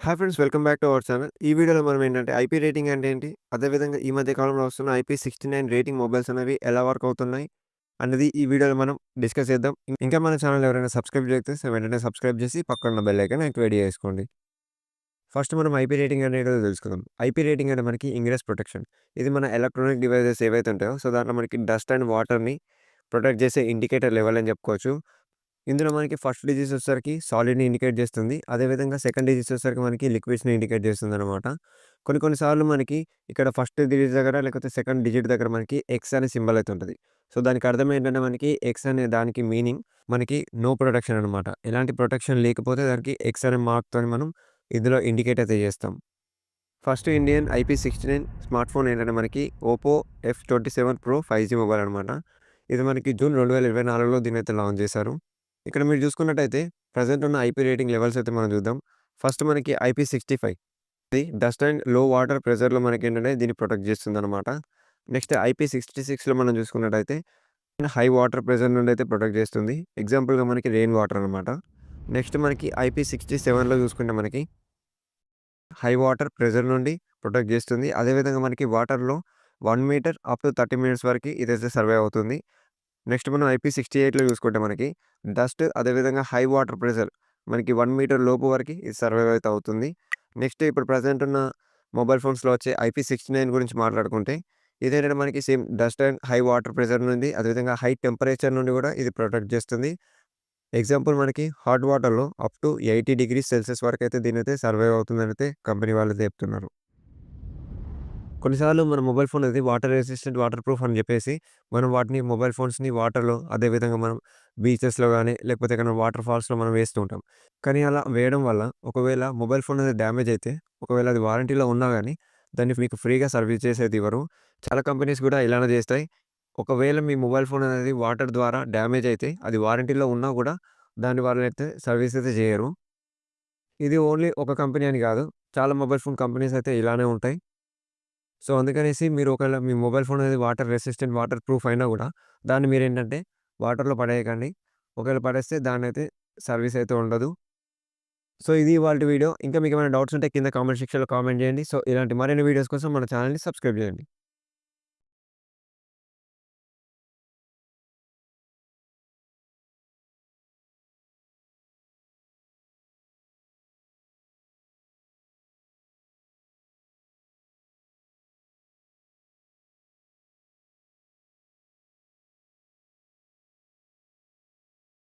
Hi friends, welcome back to our channel. ఈ వీడియోలో మనం ఏంటంటే ఐపీ రేటింగ్ అంటే ఏంటి? అదేవిధంగా ఈ మధ్య కాలంలో వస్తున్న IP69 రేటింగ్ మొబైల్స్ అనేవి ఎలా వర్క్ అవుతున్నాయి అన్నది ఈ వీడియోలో మనం డిస్కస్ చేద్దాం. ఇంకా మన ఛానల్ ఎవరైనా సబ్స్క్రైబ్ చేయకపోతే వెంటనే సబ్స్క్రైబ్ చేసి పక్కన ఉన్న బెల్ ఐకాన్ యాక్టివేట్ చేసుకోండి. ఫస్ట్ మనం ఐపీ రేటింగ్ అంటే ఏంటో తెలుసుకుందాం. ఐపీ రేటింగ్ అంటే మనకి ఇంగ్రెస్ ప్రొటెక్షన్. ఇది మన ఎలక్ట్రానిక్ డివైసెస్ ఏవైతే ఉంటాయో దాంట్లో మనకి డస్ట్ అండ్ వాటర్‌ని ప్రొటెక్ట్ చేసే ఇండికేటర్ లెవెల్ అని చెప్పుకోవచ్చు. ఇందులో మనకి ఫస్ట్ డిజిట్స్ వచ్చేసరికి సాలిడ్‌ని ఇండికేట్ చేస్తుంది. అదేవిధంగా సెకండ్ డిజిట్స్ వచ్చేసరికి మనకి లిక్విడ్స్‌ని ఇండికేట్ చేస్తుందనమాట. కొన్ని కొన్ని సార్లు మనకి ఇక్కడ ఫస్ట్ డిజిట్ దగ్గర లేకపోతే సెకండ్ డిజిట్ దగ్గర మనకి ఎక్స్ అనే సింబల్ అయితే ఉంటది. దానికి అర్థం ఏంటంటే మనకి ఎక్స్ అనే దానికి మీనింగ్ మనకి నో ప్రొటెక్షన్ అనమాట. ఎలాంటి ప్రొటెక్షన్ లేకపోతే దానికి ఎక్స్ అనే మార్క్‌తోని మనం ఇందులో ఇండికేట్ అయితే చేస్తాం. First Indian IP69 smart phone ఏంటంటే మనకి Oppo F27 pro 5G mobile అనమాట. ఇది మనకి జూన్ 2024లో దీన్నైతే లాంచ్ చేశారు. ఇక్కడ మీరు చూసుకున్నట్టయితే ప్రెజెంట్ ఉన్న ఐపీ రేటింగ్ లెవెల్స్ అయితే మనం చూద్దాం. ఫస్ట్ మనకి IP65 ఇది డస్ట్ అండ్ లో వాటర్ ప్రెషర్‌లో మనకేంటంటే దీన్ని ప్రొటెక్ట్ చేస్తుందనమాట. నెక్స్ట్ IP66లో మనం చూసుకున్నట్టయితే హై వాటర్ ప్రెషర్ నుండి అయితే ప్రొటెక్ట్ చేస్తుంది. ఎగ్జాంపుల్‌గా మనకి రెయిన్ వాటర్ అనమాట. నెక్స్ట్ మనకి IP67లో చూసుకుంటే మనకి హై వాటర్ ప్రెషర్ నుండి ప్రొటెక్ట్ చేస్తుంది. అదేవిధంగా మనకి వాటర్‌లో 1 మీటర్ అప్ టు 30 మినిట్స్ వరకి ఇదైతే సర్వైవ్ అవుతుంది. నెక్స్ట్ మనం IP68లో చూసుకుంటే మనకి డస్ట్ అదేవిధంగా హై వాటర్ ప్రెషర్ మనకి 1 మీటర్ లోపు వరకి ఇది సర్వైవ్ అయితే అవుతుంది. నెక్స్ట్ ఇప్పుడు ప్రెజెంట్ ఉన్న మొబైల్ ఫోన్స్‌లో వచ్చే IP69 గురించి మాట్లాడుకుంటే ఇదేంటంటే మనకి same dust and high water pressure నుండి అదేవిధంగా హై టెంపరేచర్ నుండి కూడా ఇది ప్రొటెక్ట్ చేస్తుంది. ఎగ్జాంపుల్ మనకి హాట్ వాటర్‌లో అప్ టు 80 డిగ్రీస్ సెల్సియస్ వరకైతే దీనైతే సర్వైవ్ అవుతుందనైతే కంపెనీ వాళ్ళైతే చెప్తున్నారు. కొన్నిసార్లు మన మొబైల్ ఫోన్ అనేది వాటర్ రెసిస్టెంట్, వాటర్ ప్రూఫ్ అని చెప్పేసి మనం వాటిని మొబైల్ ఫోన్స్‌ని వాటర్‌లో అదేవిధంగా మనం బీచెస్‌లో గాని, లేకపోతే ఎక్కడైనా వాటర్ ఫాల్స్‌లో మనం వేస్తూ ఉంటాం. కానీ అలా వేయడం వల్ల ఒకవేళ మొబైల్ ఫోన్ అనేది డ్యామేజ్ అయితే, ఒకవేళ అది వారంటీలో ఉన్నా గాని దాన్ని మీకు ఫ్రీగా సర్వీస్ చేసేది ఇవ్వరు. చాలా కంపెనీస్ కూడా ఇలానే చేస్తాయి. ఒకవేళ మీ మొబైల్ ఫోన్ అనేది వాటర్ ద్వారా డ్యామేజ్ అయితే అది వారంటీలో ఉన్నా కూడా దాన్ని వాళ్ళైతే సర్వీస్ అయితే చేయరు. ఇది ఓన్లీ ఒక కంపెనీ అని కాదు. చాలా మొబైల్ ఫోన్ కంపెనీస్ అయితే ఇలానే ఉంటాయి. అందుకనేసి మీరు ఒకవేళ మీ మొబైల్ ఫోన్ అనేది వాటర్ రెసిస్టెంట్, వాటర్ ప్రూఫ్ అయినా గూడా దాన్ని మీరేంటంటే వాటర్‌లో పడేయకండి. ఒకవేళ పడేస్తే దాన్నైతే సర్వీస్ అయితే ఉండదు. ఇది ఇవాల్టి వీడియో. ఇంకా మీకేమైనా డౌట్స్ ఉంటే కింద కామెంట్ సెక్షన్‌లో కామెంట్ చేయండి. ఇలాంటి మరిన్ని వీడియోస్ కోసం మన ఛానెల్‌ని సబ్స్క్రైబ్ చేయండి.